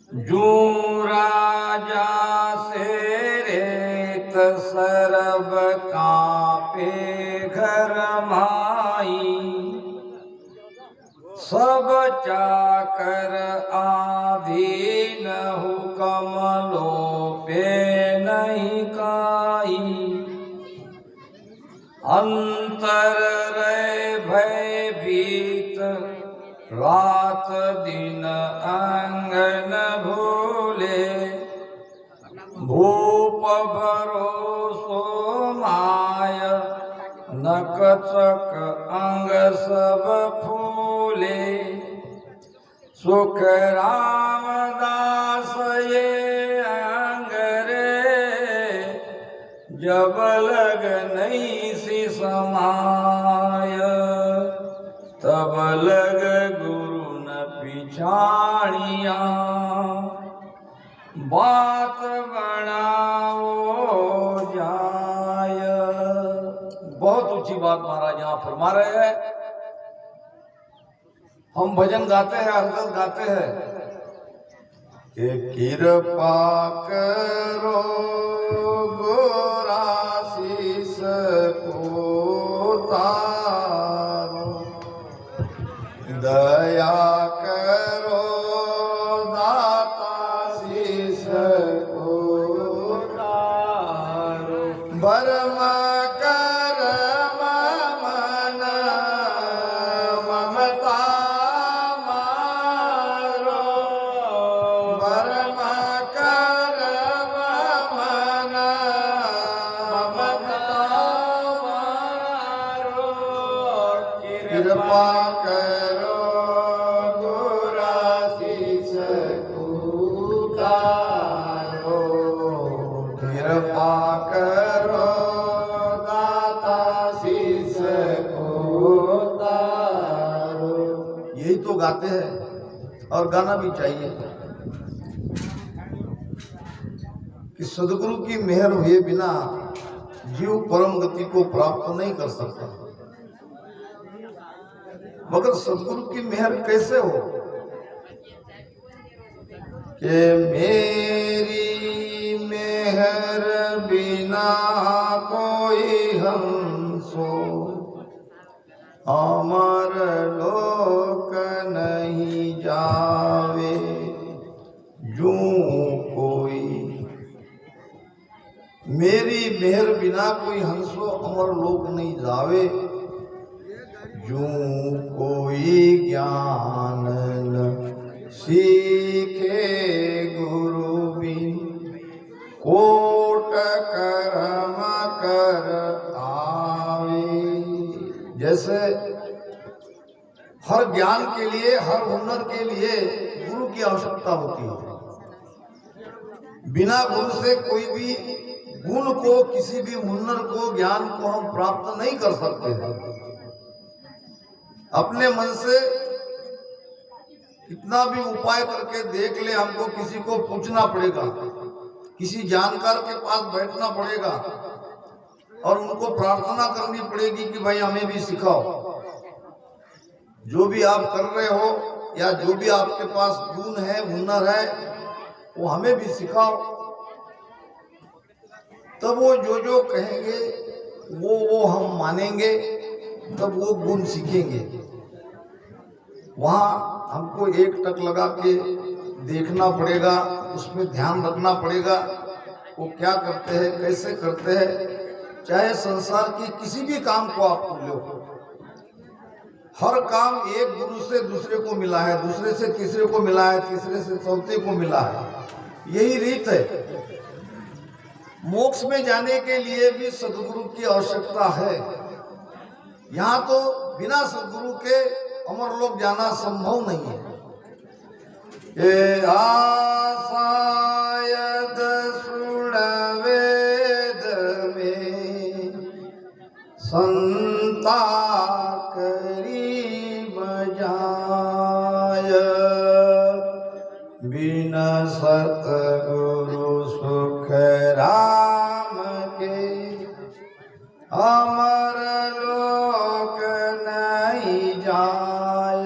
जो राजा से रेत सरब कांपे घर माई, सब चाकर आधीन हुकम लोपे नहीं काई। अंतर रहे भयभीत रात दिन अंग न भूले, भूप भरोसो माय नकचक अंग सब फूले। सुख रामदास ये अंग रे, जब लग नहीं सी समाय, तब लग गुरु न पिछाड़िया। बात बनाओ जाय। बहुत ऊंची बात महाराज यहाँ फरमा रहे हैं। हम भजन गाते हैं, अर्गल गाते हैं कि कृपा करो गोराशीष को तारो, दया करो दाता शीश को तारो। बर्म कर मन ममता मारो, बर्म कर मन ममता मारो। कृपा करो गोराशीष को तारो, कृपा करो दाता शीश को तारो। यही तो गाते हैं और गाना भी चाहिए कि सदगुरु की मेहर हुए बिना जीव परम गति को प्राप्त नहीं कर सकता। मगर सदगुरु की मेहर कैसे हो कि मेरी मेहर बिना कोई हंसो, अमर लोक नहीं जावे जू कोई। मेरी मेहर बिना कोई हंसो, अमर लोक नहीं जावे जू कोई ज्ञान न सीखे गुरु बिन, कोट कर्म कर आवे। जैसे हर ज्ञान के लिए, हर हुनर के लिए गुरु की आवश्यकता होती है। बिना गुरु से कोई भी गुण को, किसी भी हुनर को, ज्ञान को हम प्राप्त नहीं कर सकते हैं। अपने मन से कितना भी उपाय करके देख ले, हमको किसी को पूछना पड़ेगा, किसी जानकार के पास बैठना पड़ेगा और उनको प्रार्थना करनी पड़ेगी कि भाई हमें भी सिखाओ। जो भी आप कर रहे हो या जो भी आपके पास गुण है, हुनर है, वो हमें भी सिखाओ। तब वो जो कहेंगे वो हम मानेंगे, तब वो गुण सीखेंगे। वहाँ हमको एक टक लगा के देखना पड़ेगा, उसमें ध्यान रखना पड़ेगा वो क्या करते हैं, कैसे करते हैं। चाहे संसार की किसी भी काम को आप लो, हर काम एक गुरु से दूसरे को मिला है, दूसरे से तीसरे को मिला है, तीसरे से चौथे को मिला है। यही रीत है। मोक्ष में जाने के लिए भी सदगुरु की आवश्यकता है। यहाँ तो बिना सदगुरु के अमर लोक जाना संभव नहीं है। ये आसायद सुन वेद में संता करी बजाय, बिना सतगुरु सुख राम के अमर लोक नहीं जाय।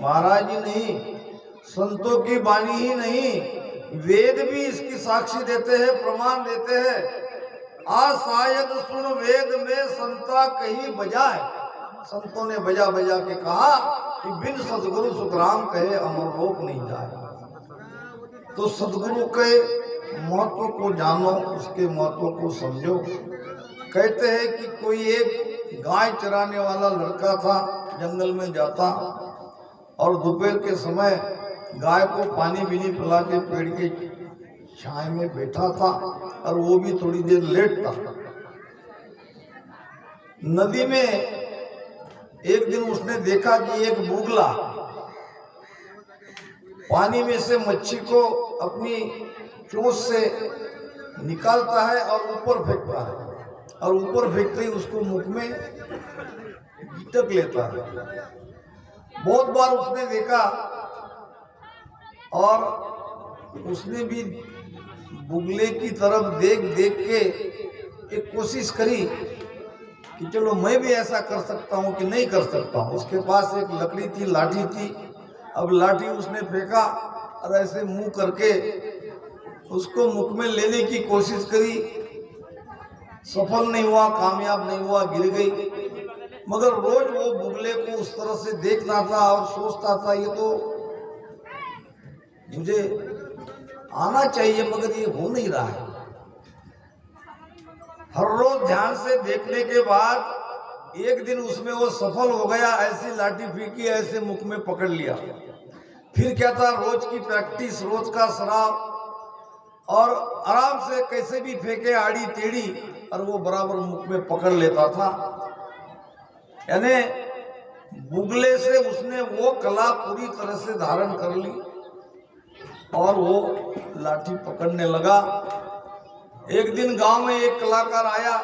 महाराज जी नहीं, संतों की वाणी ही नहीं, वेद भी इसकी साक्षी देते हैं, प्रमाण देते हैं। आ शायद सुन वेद में संता कहीं बजाए, संतों ने बजा बजा के कहा कि बिन सदगुरु सुखराम कहे अमर लोक नहीं जाए। तो सदगुरु के महत्व को जानो, उसके महत्व को समझो। कहते हैं कि कोई एक गाय चराने वाला लड़का था, जंगल में जाता और दोपहर के समय गाय को पानी भी नहीं पिला के पेड़ के छाए में बैठा था, और वो भी थोड़ी देर लेट था। नदी में एक दिन उसने देखा कि एक बुगला पानी में से मच्छी को अपनी चोंच से निकालता है और ऊपर फेंकता है, और ऊपर फेंकते ही उसको मुख में गिटक लेता है। बहुत बार उसने देखा और उसने भी बुगले की तरफ देख देख के एक कोशिश करी कि चलो मैं भी ऐसा कर सकता हूँ कि नहीं कर सकता हूँ। उसके पास एक लकड़ी थी, लाठी थी। अब लाठी उसने फेंका और ऐसे मुंह करके उसको मुख में लेने की कोशिश करी, सफल नहीं हुआ, कामयाब नहीं हुआ, गिर गई। मगर रोज वो बुगले को उस तरह से देखता था और सोचता था ये तो मुझे आना चाहिए मगर ये हो नहीं रहा है। हर रोज ध्यान से देखने के बाद एक दिन उसमें वो सफल हो गया, ऐसी लाठी फेंकी, ऐसे मुख में पकड़ लिया। फिर क्या था, रोज की प्रैक्टिस, रोज का शराब, और आराम से कैसे भी फेंके आड़ी टेढ़ी और वो बराबर मुख में पकड़ लेता था। यानी बुगले से उसने वो कला पूरी तरह से धारण कर ली और वो लाठी पकड़ने लगा। एक दिन गांव में एक कलाकार आया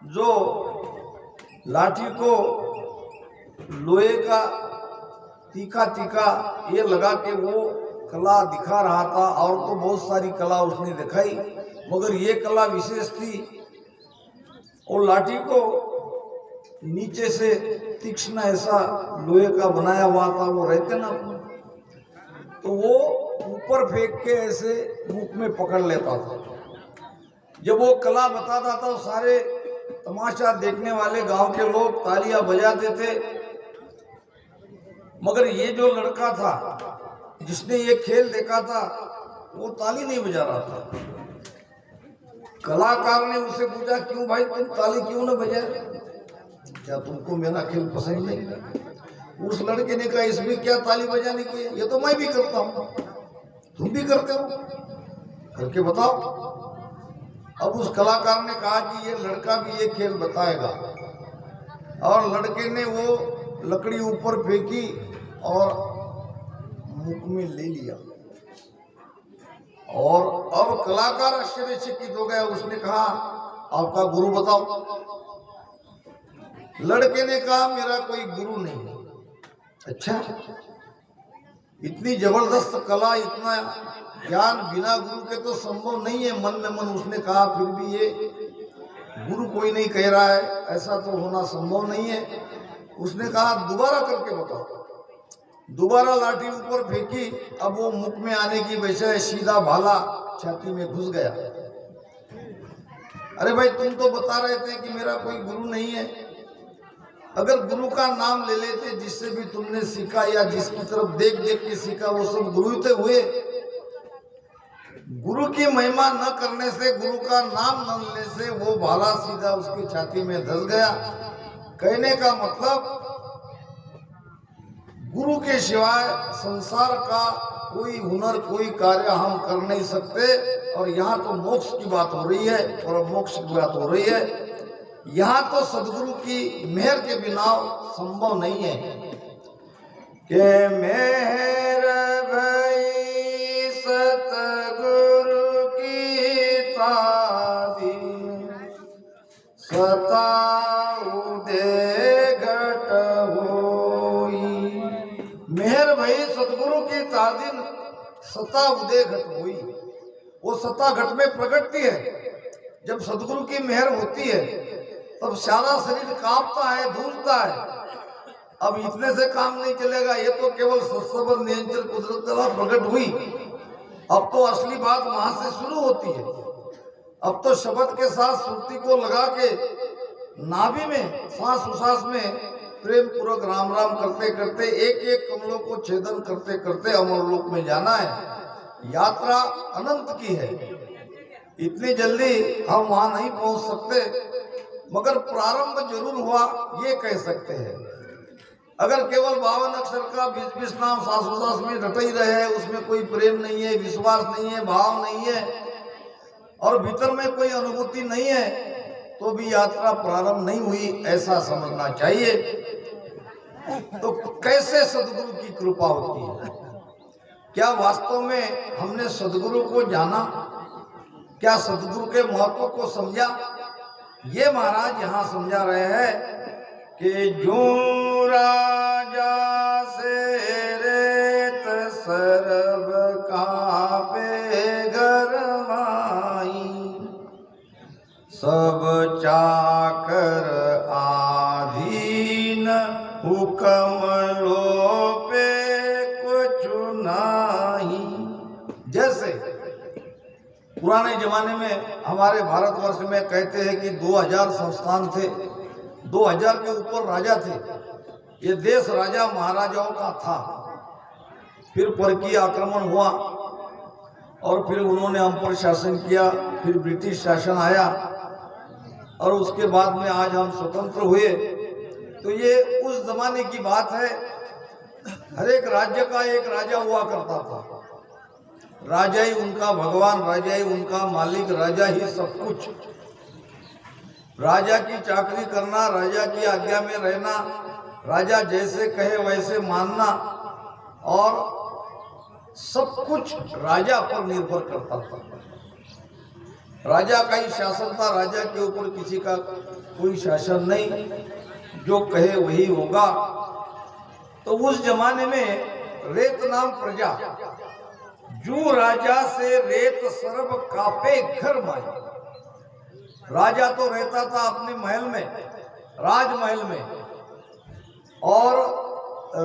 जो लाठी को लोहे का तीखा तीखा ये लगा के वो कला दिखा रहा था। और तो बहुत सारी कला उसने दिखाई, मगर ये कला विशेष थी। और लाठी को नीचे से तीक्ष्ण ऐसा लोहे का बनाया हुआ था, वो रहते ना, तो वो ऊपर फेंक के ऐसे मुख में पकड़ लेता था। जब वो कला बताता था, सारे तमाशा देखने वाले गांव के लोग तालियां बजाते थे। मगर ये जो लड़का था जिसने ये खेल देखा था, वो ताली नहीं बजा रहा था। कलाकार ने उससे पूछा, क्यों भाई तुम ताली क्यों न बजाए, क्या तुमको मेरा खेल पसंद नहीं? उस लड़के ने कहा, इसमें क्या ताली बजाने की, ये तो मैं भी करता हूँ, तुम भी करते हो, करके बताओ। अब उस कलाकार ने कहा कि ये लड़का भी ये खेल बताएगा। और लड़के ने वो लकड़ी ऊपर फेंकी और मुख में ले लिया। और अब कलाकार आश्चर्यचकित हो गया। उसने कहा, आपका गुरु बताओ। लड़के ने कहा, मेरा कोई गुरु नहीं। अच्छा, इतनी जबरदस्त कला, इतना ज्ञान बिना गुरु के तो संभव नहीं है। मन में मन उसने कहा, फिर भी ये गुरु कोई नहीं कह रहा है, ऐसा तो होना संभव नहीं है। उसने कहा, दोबारा करके बताओ। दोबारा लाठी ऊपर फेंकी। अब वो मुख में आने की बजाय सीधा भाला छाती में घुस गया। अरे भाई, तुम तो बता रहे थे कि मेरा कोई गुरु नहीं है। अगर गुरु का नाम ले लेते, जिससे भी तुमने सीखा या जिसकी तरफ देख देख के सीखा, वो सब गुरु ही तो हुए। गुरु की महिमा न करने से, गुरु का नाम न लेने से वो भाला सीधा उसकी छाती में धंस गया। कहने का मतलब, गुरु के सिवाय संसार का कोई हुनर, कोई कार्य हम कर नहीं सकते। और यहाँ तो मोक्ष की बात हो रही है, और मोक्ष की बात हो रही है। यहाँ तो सदगुरु की मेहर के बिना संभव नहीं है। के मेहर भई सतगुरु की तादी, सताऊ दे घट होई। मेहर भई सतगुरु की तादिन, सता उदय घट होई। वो सता घट में प्रकटती है। जब सदगुरु की मेहर होती है तब सारा शरीर कांपता है, धूलता है। अब इतने से काम नहीं चलेगा, ये तो केवल सत्सबर नियंत्रण कुदरत तला प्रकट हुई। अब तो असली बात वहां से शुरू होती है। अब तो शब्द के साथ सुरती को लगा के नाभि में सांस उसास में प्रेम पूर्वक राम राम करते करते एक एक कमलों को छेदन करते करते अमरलोक में जाना है। यात्रा अनंत की है, इतनी जल्दी हम वहां नहीं पहुंच सकते, मगर प्रारंभ जरूर हुआ ये कह सकते हैं। अगर केवल 52 अक्षर का 20-20 नाम सांस उसास में रट ही रहे, उसमें कोई प्रेम नहीं है, विश्वास नहीं है, भाव नहीं है और भीतर में कोई अनुभूति नहीं है, तो भी यात्रा प्रारंभ नहीं हुई, ऐसा समझना चाहिए। तो कैसे सदगुरु की कृपा होती है? क्या वास्तव में हमने सदगुरु को जाना? क्या सदगुरु के महत्व को समझा? ये महाराज यहाँ समझा रहे हैं कि जो राजा से रेत सरब कापे गरमाई, सब चाकर आधीन हुक्म लो पे कुछ नहीं। जैसे पुराने जमाने में हमारे भारतवर्ष में कहते हैं कि 2000 संस्थान थे, 2000 के ऊपर राजा थे। ये देश राजा महाराजाओं का था। फिर परकीय आक्रमण हुआ और फिर उन्होंने हम पर शासन किया, फिर ब्रिटिश शासन आया और उसके बाद में आज हम स्वतंत्र हुए। तो ये उस जमाने की बात है। हर एक राज्य का एक राजा हुआ करता था। राजा ही उनका भगवान, राजा ही उनका मालिक, राजा ही सब कुछ। राजा की चाकरी करना, राजा की आज्ञा में रहना, राजा जैसे कहे वैसे मानना और सब कुछ राजा पर निर्भर करता था। राजा का ही शासन था, राजा के ऊपर किसी का कोई शासन नहीं, जो कहे वही होगा। तो उस जमाने में रेत नाम प्रजा, जो राजा से रेत सरब कापे घर माई। राजा तो रहता था अपने महल में, राजमहल में, और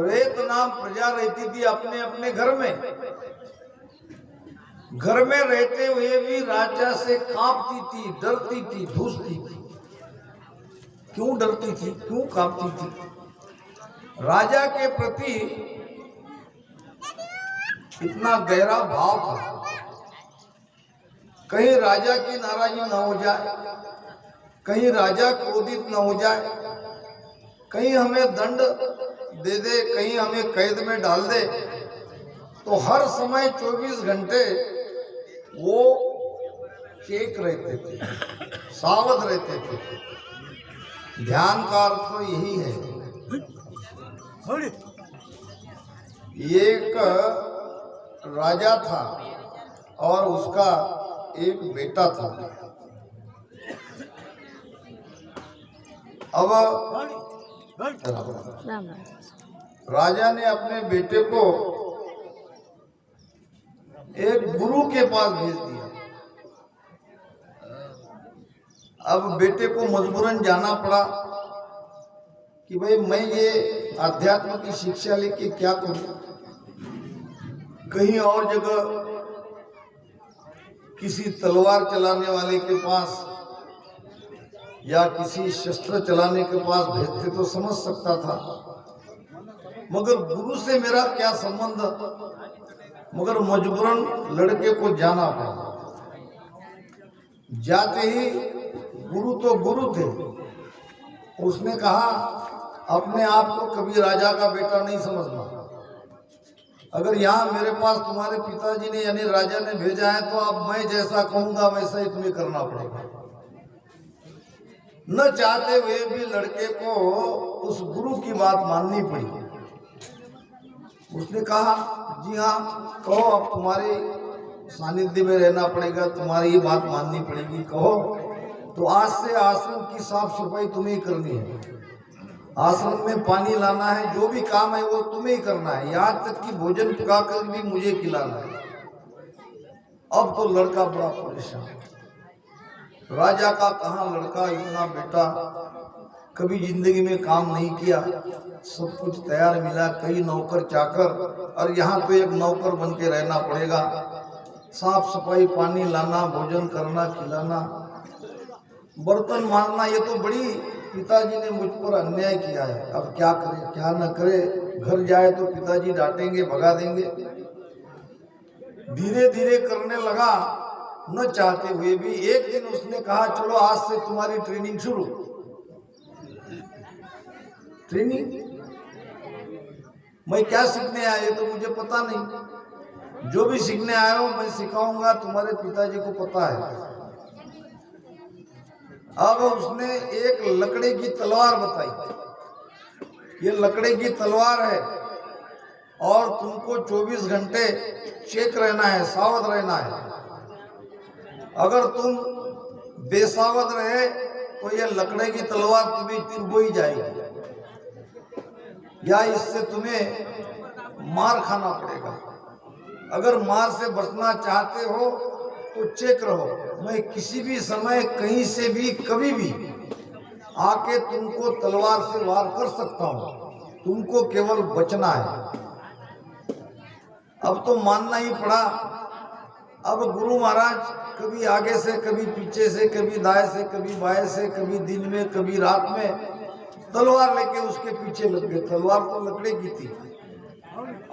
रेत नाम प्रजा रहती थी अपने अपने घर में। घर में रहते हुए भी राजा से कांपती थी, डरती थी, धूसती थी। क्यों डरती थी, क्यों कांपती थी? राजा के प्रति इतना गहरा भाव था। कहीं राजा की नाराजगी न हो जाए, कहीं राजा क्रोधित न हो जाए, कहीं हमें दंड दे दे, कहीं हमें कैद में डाल दे, तो हर समय 24 घंटे वो चेक रहते थे, सावध रहते थे। ध्यान का अर्थ तो यही है। एक राजा था और उसका एक बेटा था। अब राजा ने अपने बेटे को एक गुरु के पास भेज दिया। अब बेटे को मजबूरन जाना पड़ा कि भाई मैं ये अध्यात्म की शिक्षा लेके क्या करूं। कहीं और जगह किसी तलवार चलाने वाले के पास या किसी शस्त्र चलाने के पास भेजते तो समझ सकता था, मगर गुरु से मेरा क्या संबंध। मगर मजबूरन लड़के को जाना पड़ा। जाते ही गुरु तो गुरु थे, उसने कहा अपने आप को कभी राजा का बेटा नहीं समझना। अगर यहाँ मेरे पास तुम्हारे पिताजी ने यानी राजा ने भेजा है, तो अब मैं जैसा कहूंगा वैसा ही तुम्हें करना पड़ेगा। न चाहते हुए भी लड़के को उस गुरु की बात माननी पड़ी। उसने कहा जी हाँ कहो, अब तुम्हारे सानिध्य में रहना पड़ेगा, तुम्हारी ये बात माननी पड़ेगी, कहो। तो आज से आश्रम की साफ सफाई तुम्हें करनी है, आश्रम में पानी लाना है, जो भी काम है वो तुम्हें ही करना है, यहाँ तक कि भोजन पकाकर भी मुझे खिलाना है। अब तो लड़का बड़ा परेशान। राजा का कहाँ लड़का, इतना बेटा, कभी जिंदगी में काम नहीं किया, सब कुछ तैयार मिला, कई नौकर चाकर, और यहाँ तो एक नौकर बन के रहना पड़ेगा। साफ सफाई, पानी लाना, भोजन करना, खिलाना, बर्तन मारना, ये तो बड़ी पिताजी ने मुझ पर अन्याय किया है। अब क्या करे क्या न करे, घर जाए तो पिताजी डांटेंगे, भगा देंगे। धीरे धीरे करने लगा, न चाहते हुए भी। एक दिन उसने कहा चलो आज से तुम्हारी ट्रेनिंग शुरू। ट्रेनिंग? मैं क्या सीखने आया ये तो मुझे पता नहीं। जो भी सीखने आया हूं मैं सिखाऊंगा, तुम्हारे पिताजी को पता है। अब उसने एक लकड़े की तलवार बताई, ये लकड़े की तलवार है और तुमको 24 घंटे चेक रहना है, सावध रहना है। अगर तुम बेसावध रहे तो ये लकड़े की तलवार तुम्हें चुभ ही जाएगी, या इससे तुम्हें मार खाना पड़ेगा। अगर मार से बचना चाहते हो तो चेक रहो, मैं किसी भी समय कहीं से भी कभी भी आके तुमको तलवार से वार कर सकता हूं, तुमको केवल बचना है। अब तो मानना ही पड़ा। अब गुरु महाराज कभी आगे से, कभी पीछे से, कभी दाएं से, कभी बाएं से, कभी दिन में, कभी रात में तलवार लेके उसके पीछे लग गए। तलवार तो लकड़े की थी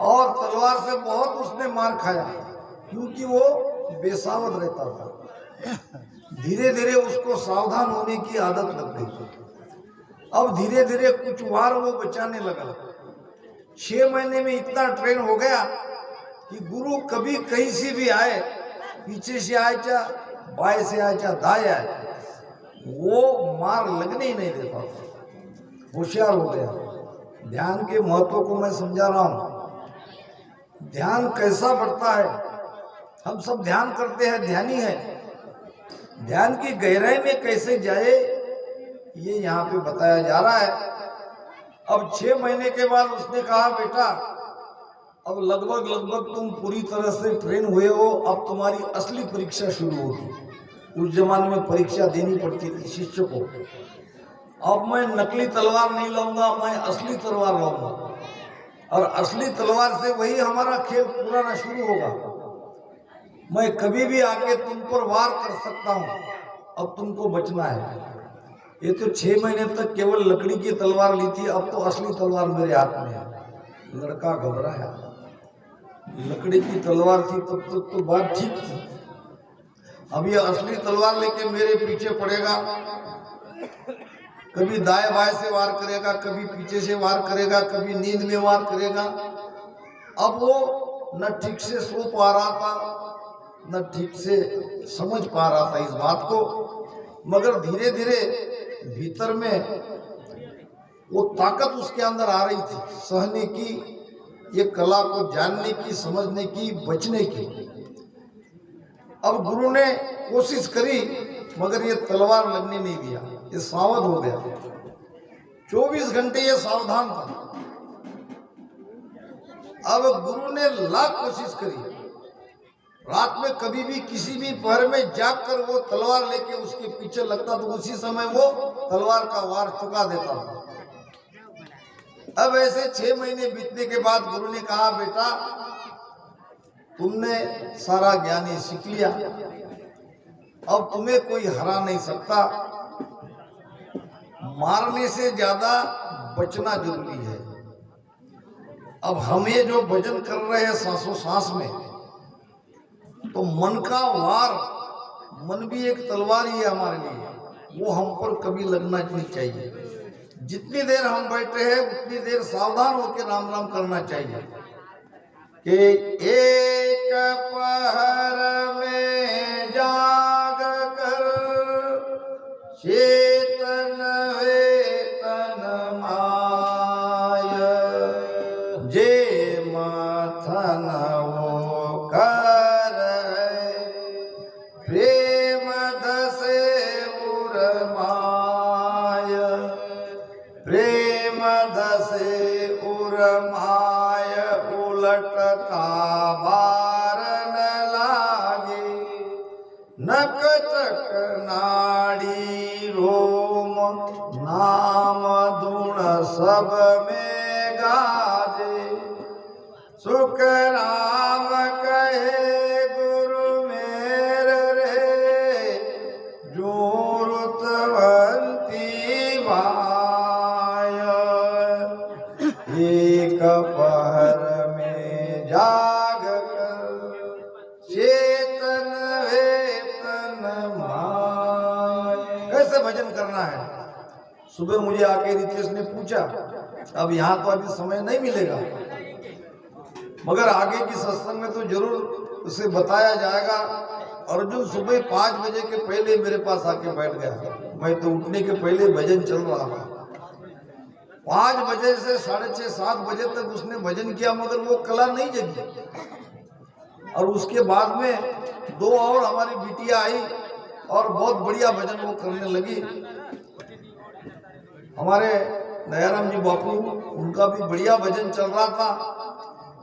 और तलवार से बहुत उसने मार खाया, क्योंकि वो बेसावध रहता था। धीरे धीरे उसको सावधान होने की आदत लग गई। अब धीरे धीरे कुछ वार वो बचाने लगा। 6 महीने में इतना ट्रेन हो गया कि गुरु कभी कहीं से भी आए, पीछे से आए चाहे बाएं से आए चाहे दाएं आए, वो मार लगने ही नहीं देता था। होशियार हो गया। ध्यान के महत्व को मैं समझा रहा हूं। ध्यान कैसा बढ़ता है, हम सब ध्यान करते हैं, ध्यानी है। ध्यान की गहराई में कैसे जाए ये यहाँ पे बताया जा रहा है। अब 6 महीने के बाद उसने कहा बेटा अब लगभग तुम पूरी तरह से ट्रेन हुए हो, अब तुम्हारी असली परीक्षा शुरू होगी। उस जमाने में परीक्षा देनी पड़ती थी शिष्य को। अब मैं नकली तलवार नहीं लाऊंगा, मैं असली तलवार लाऊंगा, और असली तलवार से वही हमारा खेल पुराना शुरू होगा। मैं कभी भी आके तुम पर वार कर सकता हूं, अब तुमको बचना है। ये तो 6 महीने तक केवल लकड़ी की तलवार ली थी, अब तो असली तलवार मेरे हाथ में है। लड़का घबराया। लकड़ी की तलवार थी तब तक तो बात ठीक थी, अब ये असली तलवार लेके मेरे पीछे पड़ेगा, कभी दाएं बाएं से वार करेगा, कभी पीछे से वार करेगा, कभी नींद में वार करेगा। अब वो न ठीक से सो पा रहा था, न ठीक से समझ पा रहा था इस बात को, मगर धीरे धीरे भीतर में वो ताकत उसके अंदर आ रही थी, सहने की, ये कला को जानने की, समझने की, बचने की। अब गुरु ने कोशिश करी मगर ये तलवार लगने नहीं दिया, ये सावध हो गया। 24 घंटे ये सावधान था। अब गुरु ने लाख कोशिश करी, रात में कभी भी किसी भी पहर में जागकर वो तलवार लेके उसके पीछे लगता तो उसी समय वो तलवार का वार चुका देता था। अब ऐसे 6 महीने बीतने के बाद गुरु ने कहा बेटा तुमने सारा ज्ञान ही सीख लिया, अब तुम्हें कोई हरा नहीं सकता। मारने से ज्यादा बचना जरूरी है। अब हम ये जो भजन कर रहे हैं सांसों सांस में, तो मन का वार, मन भी एक तलवार ही है हमारे लिए, वो हम पर कभी लगना नहीं चाहिए। जितनी देर हम बैठे हैं उतनी देर सावधान होकर राम राम करना चाहिए कि एक पहर में जाग कर चेतन वेतन माय, जे मथन वो कर प्रेम दसे उर माय, प्रेम दसे उर माय, उलटता बार न लागे, नक चक नाड़ी रोम नाम सब में गाजे। सुख राम कहे गुरु मेरे रे, जो रुतवंती भाय। एक पहर में जाग कर चेतन वेतन माय। कैसे भजन करना है? सुबह मुझे आके रितेश ने पूछा, अब यहाँ तो अभी समय नहीं मिलेगा, मगर आगे की सत्संग में तो जरूर उसे बताया जाएगा। अर्जुन सुबह 5 बजे के पहले मेरे पास आके बैठ गया। मैं तो उठने के पहले भजन चल रहा था। 5 बजे से 6:30 7 बजे तक उसने भजन किया, मगर वो कला नहीं जगी। और उसके बाद में 2 और हमारी बिटिया आई और बहुत बढ़िया भजन वो करने लगी। हमारे दयाराम जी बापू, उनका भी बढ़िया भजन चल रहा था।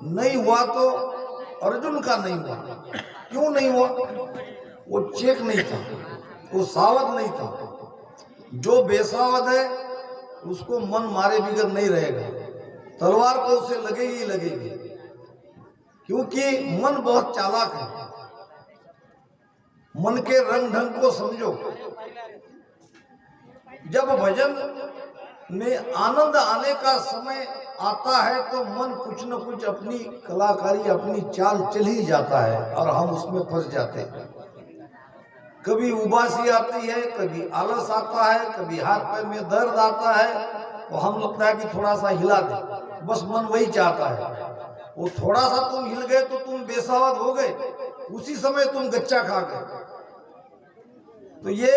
नहीं हुआ तो अर्जुन का नहीं हुआ। क्यों नहीं हुआ? वो चेक नहीं था, वो सावध नहीं था। जो बेसावध है उसको मन मारे बिगर नहीं रहेगा, तलवार को उसे लगेगी ही लगेगी, क्योंकि मन बहुत चालाक है। मन के रंग ढंग को समझो। जब भजन में आनंद आने का समय आता है तो मन कुछ न कुछ अपनी कलाकारी, अपनी चाल चल ही जाता है और हम उसमें फंस जाते हैं। कभी उबासी आती है, कभी आलस आता है, कभी हाथ पैर में दर्द आता है, तो हम लगता है कि थोड़ा सा हिला दे, बस मन वही चाहता है। वो थोड़ा सा तुम हिल गए तो तुम बेसावध हो गए, उसी समय तुम गच्चा खा गए। तो ये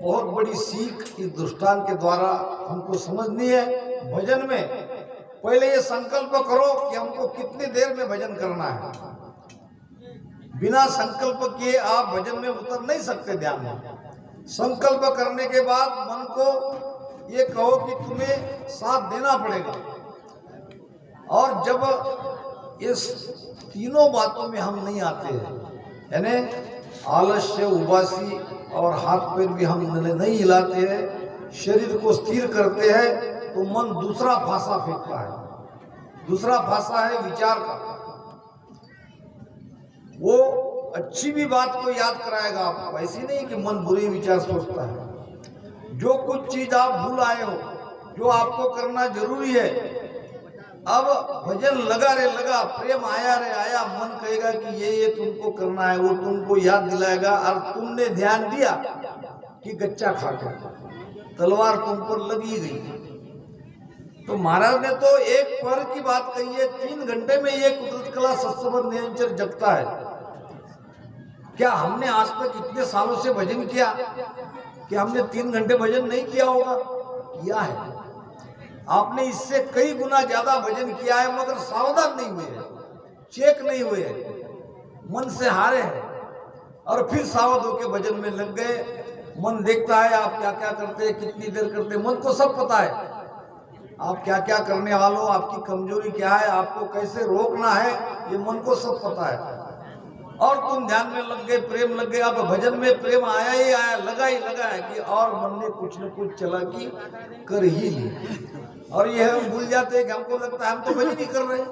बहुत बड़ी सीख इस दृष्टांत के द्वारा हमको समझनी है। भजन में पहले ये संकल्प करो कि हमको कितनी देर में भजन करना है। बिना संकल्प किए आप भजन में उतर नहीं सकते। ध्यान में संकल्प करने के बाद मन को ये कहो कि तुम्हें साथ देना पड़ेगा। और जब इस तीनों बातों में हम नहीं आते हैं, यानी आलस्य, उबासी और हाथ पैर भी हम नहीं हिलाते हैं, शरीर को स्थिर करते हैं, तो मन दूसरा फांसा फेंकता है। दूसरा फांसा है विचार का। वो अच्छी भी बात को याद कराएगा आपको, ऐसी नहीं कि मन बुरे विचार सोचता है। जो कुछ चीज आप भूल आए हो, जो आपको करना जरूरी है, अब भजन लगा रे लगा, प्रेम आया रे आया, मन कहेगा कि ये तुमको करना है, वो तुमको याद दिलाएगा। और तुमने ध्यान दिया कि गच्चा खा गया, तलवार तुम पर लगी गई। तो महाराज ने तो एक पहर की बात कही है, 3 घंटे में ये कुदरत कला सत्संग निरंतर जगता है। क्या हमने आज तक इतने सालों से भजन किया कि हमने 3 घंटे भजन नहीं किया होगा? किया है। आपने इससे कई गुना ज्यादा भजन किया है, मगर सावधान नहीं हुए हैं, चेक नहीं हुए हैं, मन से हारे हैं और फिर सावध होकर भजन में लग गए। मन देखता है आप क्या क्या करते हैं, कितनी देर करते हैं, मन को सब पता है आप क्या क्या करने वालों, आपकी कमजोरी क्या है, आपको कैसे रोकना है, ये मन को सब पता है। और तुम ध्यान में लग गए, प्रेम लग गया। अब भजन में प्रेम आया ही आया, लगा ही लगा है कि और मन ने कुछ न कुछ चालाकी कर ही ली। और ये हम भूल जाते हैं कि हमको लगता है हम तो भजन ही कर रहे,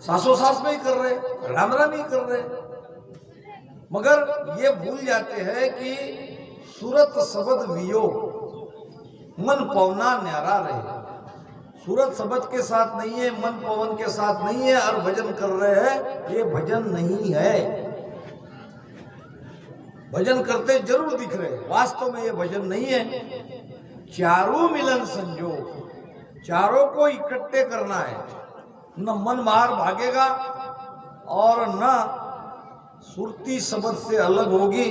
सासों सास में ही कर रहे, राम राम ही कर रहे, मगर ये भूल जाते हैं कि सूरत शब्द वियोग मन पवना न्यारा रहे। सूरत शब्द के साथ नहीं है, मन पवन के साथ नहीं है और भजन कर रहे हैं, ये भजन नहीं है। भजन करते जरूर दिख रहे, वास्तव में ये भजन नहीं है। चारों मिलन संजोग, चारों को इकट्ठे करना है। न मन बाहर भागेगा और न सुरती शब्द से अलग होगी।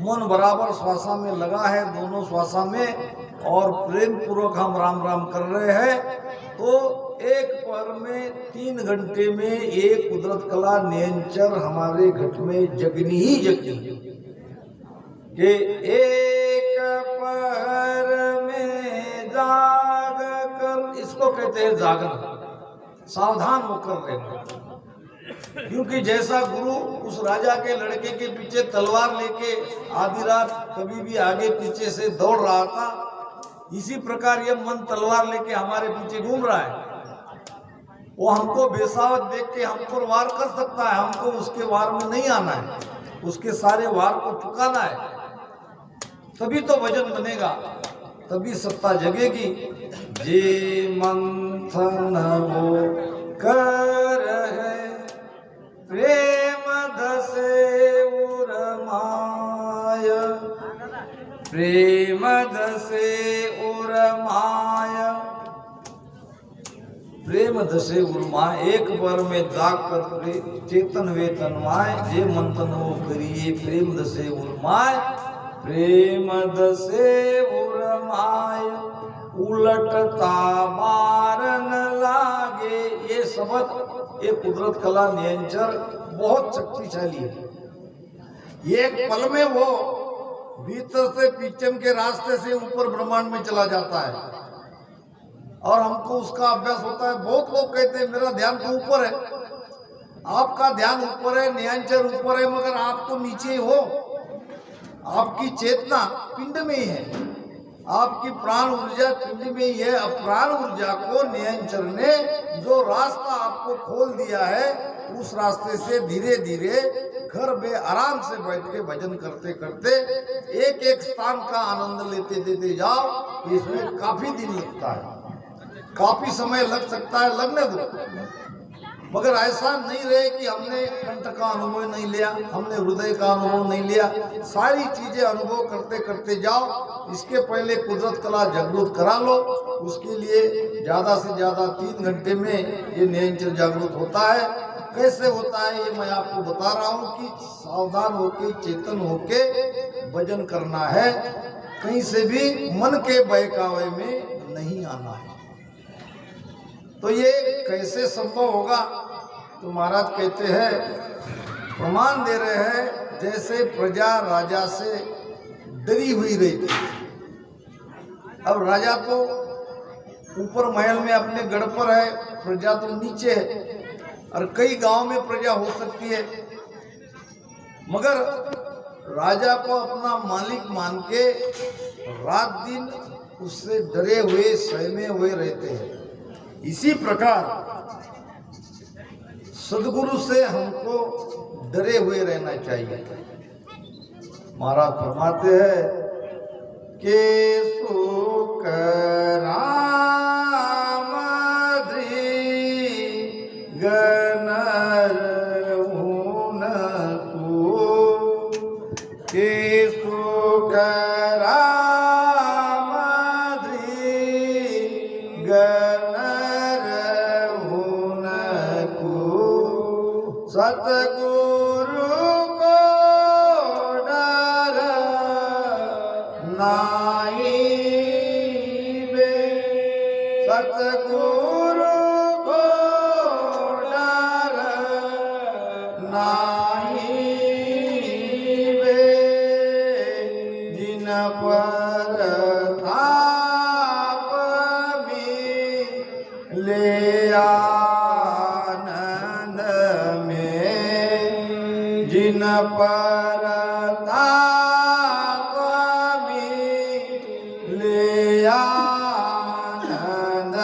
मन बराबर श्वासा में लगा है, दोनों श्वासा में, और प्रेम पूर्वक हम राम राम कर रहे हैं। तो एक पहर में 3 घंटे में एक कुदरत कला निरंतर हमारे घट में जगनी ही जगनी कि एक पहर में जाग कर, इसको कहते हैं जागना, सावधान होकर रहना। क्योंकि जैसा गुरु उस राजा के लड़के के पीछे तलवार लेके आधी रात कभी भी आगे पीछे से दौड़ रहा था, इसी प्रकार ये मन तलवार लेके हमारे पीछे घूम रहा है। वो हमको बेसावत देख के हम पर वार कर सकता है, हमको उसके वार में नहीं आना है, उसके सारे वार को चुकाना है। तभी तो वजन बनेगा, तभी सत्ता जगेगी। जे मंथन वो कर है प्रेम धसे उरमाय, प्रेम धसे उरमाय, प्रेम धसे उर्माय। एक बार में जाग कर चेतन वेतन माय, जे मंथन वो करिए प्रेम धसे उर्माय, प्रेम धसे उर्माय, उलटता मारन लागे। ये शब्द, ये कुदरत कला नियंचर बहुत शक्तिशाली है। एक पल में वो भीतर से पीछम के रास्ते से ऊपर ब्रह्मांड में चला जाता है और हमको उसका अभ्यास होता है। बहुत लोग कहते हैं मेरा ध्यान तो ऊपर है, आपका ध्यान ऊपर है, नियंचर ऊपर है, मगर आप तो नीचे ही हो। आपकी चेतना पिंड में ही है, आपकी प्राण ऊर्जा पिंड में ही है। अब प्राण ऊर्जा को नियंचर ने जो रास्ता आपको खोल दिया है, उस रास्ते से धीरे धीरे घर में आराम से बैठ के भजन करते करते एक एक स्थान का आनंद लेते देते जाओ। इसमें काफी दिन लगता है, काफी समय लग सकता है, लगने दो। मगर ऐसा नहीं रहे कि हमने कंठ का अनुभव नहीं लिया, हमने हृदय का अनुभव नहीं लिया। सारी चीजें अनुभव करते करते जाओ। इसके पहले कुदरत कला जागृत करा लो। उसके लिए ज्यादा से ज्यादा 3 घंटे में ये नियंत्रण जागृत होता है। कैसे होता है ये मैं आपको बता रहा हूँ कि सावधान होके, चेतन होके भजन करना है। कहीं से भी मन के बहकावे में नहीं आना है। तो ये कैसे संभव होगा? तो महाराज कहते हैं, प्रमाण दे रहे हैं, जैसे प्रजा राजा से डरी हुई रहती। अब राजा तो ऊपर महल में अपने गढ़ पर है, प्रजा तो नीचे है, और कई गांव में प्रजा हो सकती है। मगर राजा को अपना मालिक मान के रात दिन उससे डरे हुए, सहमे हुए रहते हैं। इसी प्रकार सदगुरु से हमको डरे हुए रहना चाहिए। महाराज फरमाते हैं कि सुख राम गनर हून को, कि सुख राम गनर हून को, सतगुरु को डर नाई बे, सतगुरु को डर नाई बे, जिन पर ताप भी ले आनंद में, जिन पर ताप भी ले आनंद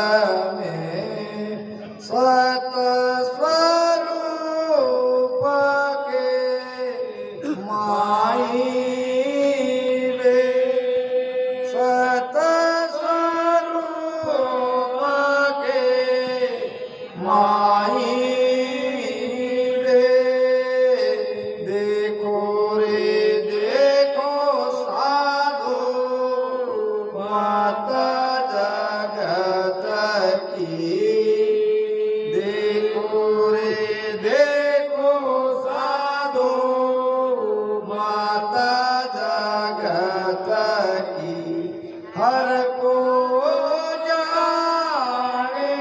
में, सत स्वरूप के माई रे, सत स्वरूप के माई रे, देखो रे देखो साधु माता जगत की, देखो रे देखो साधु माता जगत की, हर को जाने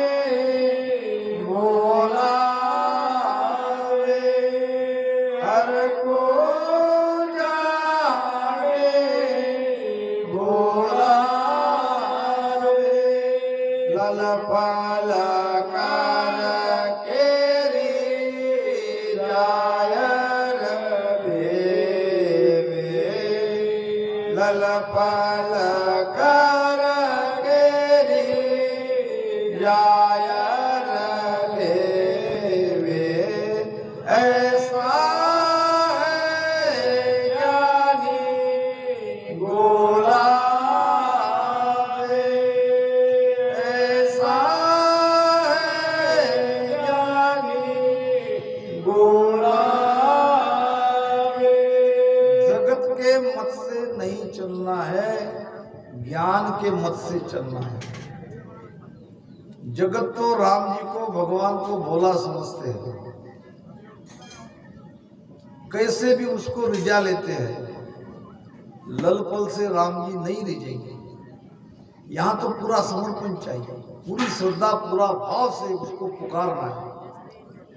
भोला रे, हर को जाने भोला रे, लल पाल कर केरी जाय रे, लल पाल कर के मत से चलना है। जगत तो राम जी को, भगवान को भोला समझते हैं, कैसे भी उसको रिझा लेते हैं। लल पल से राम जी नहीं रिझेंगे। यहाँ तो पूरा समर्पण चाहिए, पूरी श्रद्धा, पूरा भाव से उसको पुकारना है,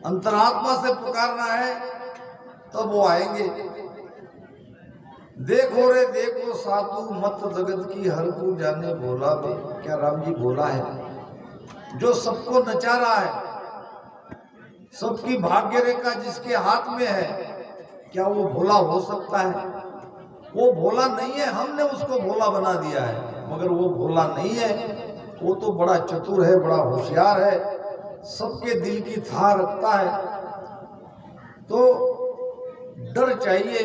अंतरात्मा से पुकारना है, तब वो आएंगे। देखो रे देखो साधु मत जगत की, हर को जाने भोला बे। क्या राम जी भोला है? जो सबको नचा रहा है, सबकी भाग्य रेखा जिसके हाथ में है, क्या वो भोला हो सकता है? वो भोला नहीं है, हमने उसको भोला बना दिया है। मगर वो भोला नहीं है, वो तो बड़ा चतुर है, बड़ा होशियार है, सबके दिल की था रखता है। तो डर चाहिए